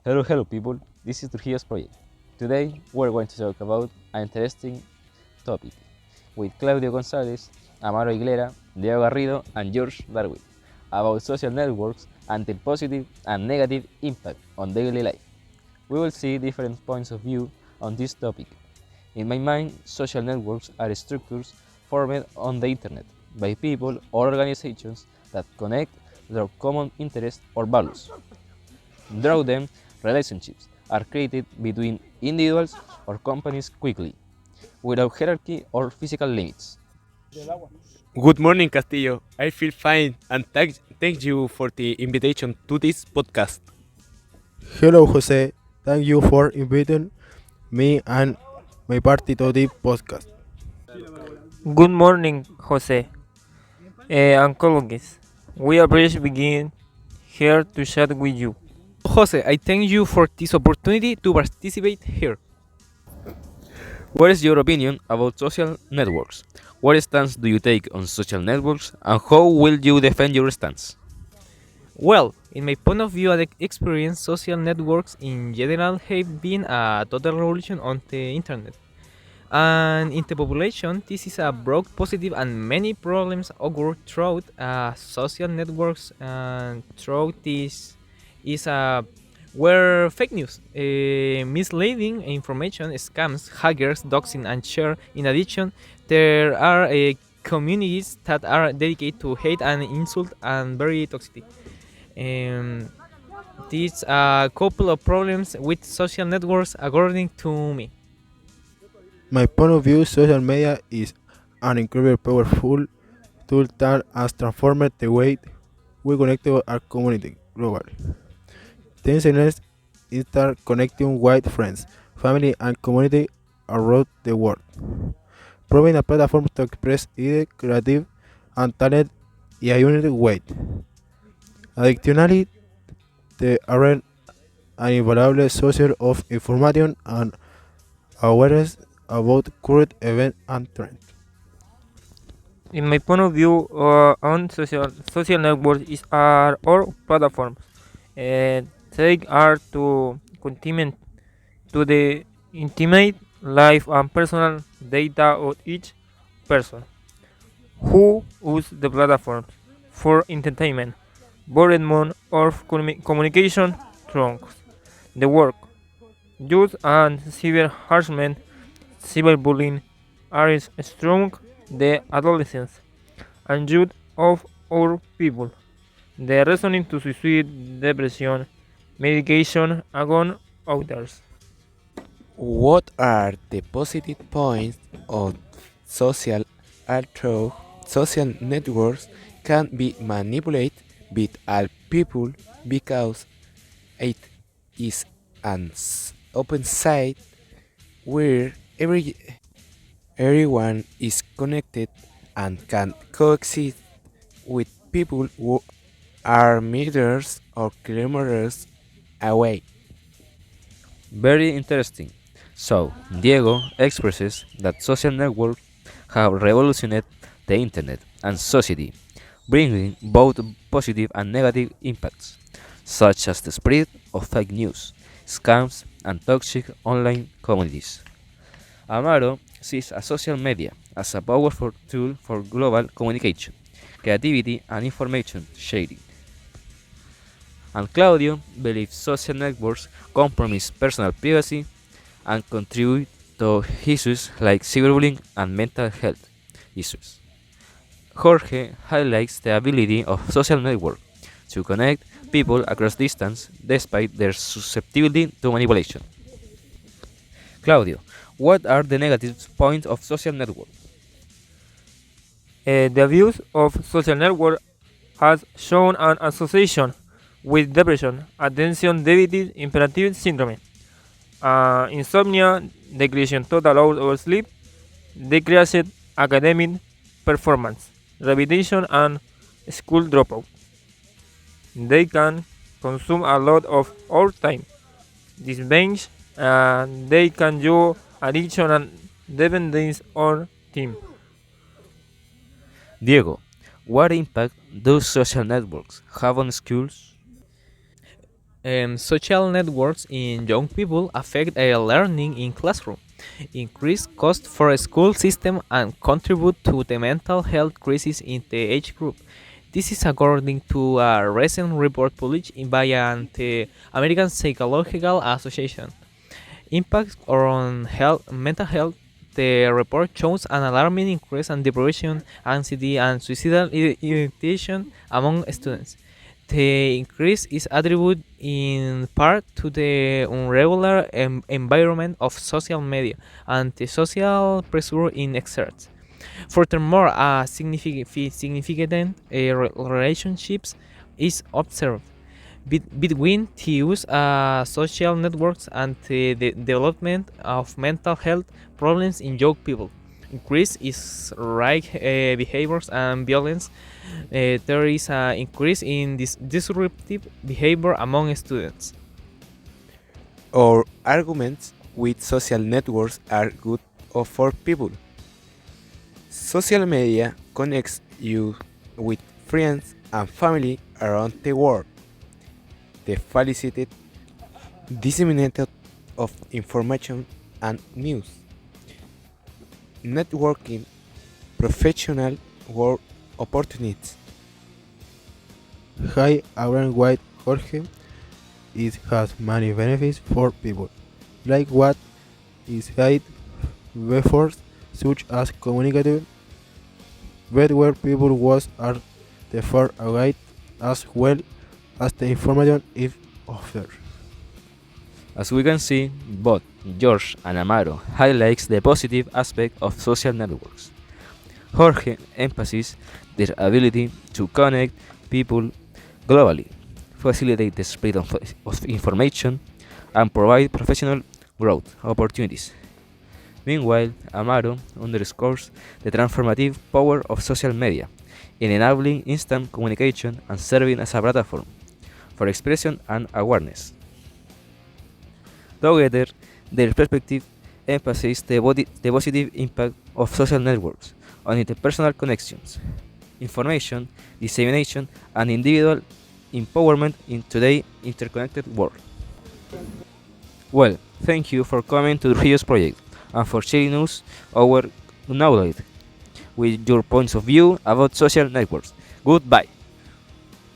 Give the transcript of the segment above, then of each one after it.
Hello people, this is Trujillo's project. Today we're going to talk about an interesting topic with Claudio Gonzalez, Amaro Iglera, Diego Garrido, and George Darwin about social networks and their positive and negative impact on daily life. We will see different points of view on this topic. In my mind, social networks are structures formed on the internet by people or organizations that connect their common interests or values. Through them, relationships are created between individuals or companies quickly, without hierarchy or physical limits. Good morning, Castillo. I feel fine and thank you for the invitation to this podcast. Hello, Jose. Thank you for inviting me and my party to the podcast. Good morning, Jose. Oncologist. We are pleased to begin here to chat with you. Jose, I thank you for this opportunity to participate here. What is your opinion about social networks? What stance do you take on social networks and how will you defend your stance? Well, in my point of view and experience, social networks in general have been a total revolution on the internet. And in the population, this is a broad positive and many problems occur throughout social networks and throughout this is where fake news, misleading information, scams, hackers, doxing, and share. In addition, there are communities that are dedicated to hate and insult and very toxic. Um, these a couple of problems with social networks, according to me. My point of view, social media is an incredibly powerful tool that has transformed the way we connect to our community globally. The internet is start connecting with friends, family, and community around the world, providing a platform to express ideas, creative, and talent in a unique way. Additionally, they are an invaluable source of information and awareness about current events and trends. In my point of view, on social networks is are all platforms. They are to contribute to the intimate life and personal data of each person who use the platforms for entertainment, boredom, or communication trunks. The work, youth, and cyber harassment, cyberbullying are strong the adolescents and youth of our people. The reasoning to suicide, depression, medication, among others. What are the positive points of social although social networks can be manipulated by all people because it is an open site where everyone is connected and can coexist with people who are meters or kilometers away. Very interesting. So, Diego expresses that social networks have revolutionized the internet and society, bringing both positive and negative impacts, such as the spread of fake news, scams, and toxic online communities. Amaro sees a social media as a powerful tool for global communication, creativity, and information sharing. And Claudio believes social networks compromise personal privacy and contribute to issues like cyberbullying and mental health issues. Jorge highlights the ability of social networks to connect people across distance despite their susceptibility to manipulation. Claudio, what are the negative points of social networks? The abuse of social network has shown an association with depression, attention deficit hyperactivity syndrome, insomnia, decreasing total hours of sleep, decreased academic performance, repetition, and school dropout. They can consume a lot of our time. This means they can do addiction and dependence on team. Diego, what impact do social networks have on schools? Social networks in young people affect learning in classroom, increase cost for a school system, and contribute to the mental health crisis in the age group. This is according to a recent report published by the American Psychological Association. Impacts on mental health. The report shows an alarming increase in depression, anxiety, and suicidal ideation among students. The increase is attributed in part to the irregular environment of social media and the social pressure it exerts. Furthermore, a significant relationships is observed between the use of social networks and the development of mental health problems in young people. Increase is right behaviors and violence. There is an increase in this disruptive behavior among students. Our arguments with social networks are good for people. Social media connects you with friends and family around the world. The facilitated dissemination of information and news. Networking, professional work opportunities. Hi, Aaron White Jorge. It has many benefits for people, like what is said before, such as communicative, but where people was are the far away as well as the information is offered. As we can see, both George and Amaro highlights the positive aspect of social networks. Jorge emphasizes their ability to connect people globally, facilitate the spread of information, and provide professional growth opportunities. Meanwhile, Amaro underscores the transformative power of social media in enabling instant communication and serving as a platform for expression and awareness. Together, their perspective emphasizes the positive impact of social networks on interpersonal connections, information dissemination, and individual empowerment in today's interconnected world. Well, thank you for coming to the Rios project and for sharing us our knowledge with your points of view about social networks. Goodbye.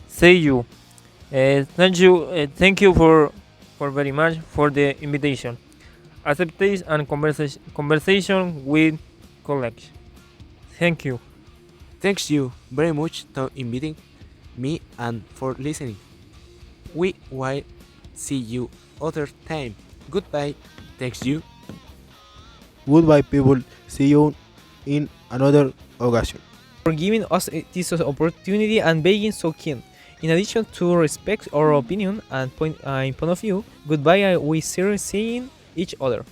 See you. Thank you for very much for the invitation. Acceptation and conversation with colleagues. Thank you. Thanks you very much for inviting me and for listening. We will see you other time. Goodbye. Thanks you. Goodbye, people. See you in another occasion. For giving us this opportunity and being so keen. In addition to respect our opinion and point of view, goodbye we see seeing each other.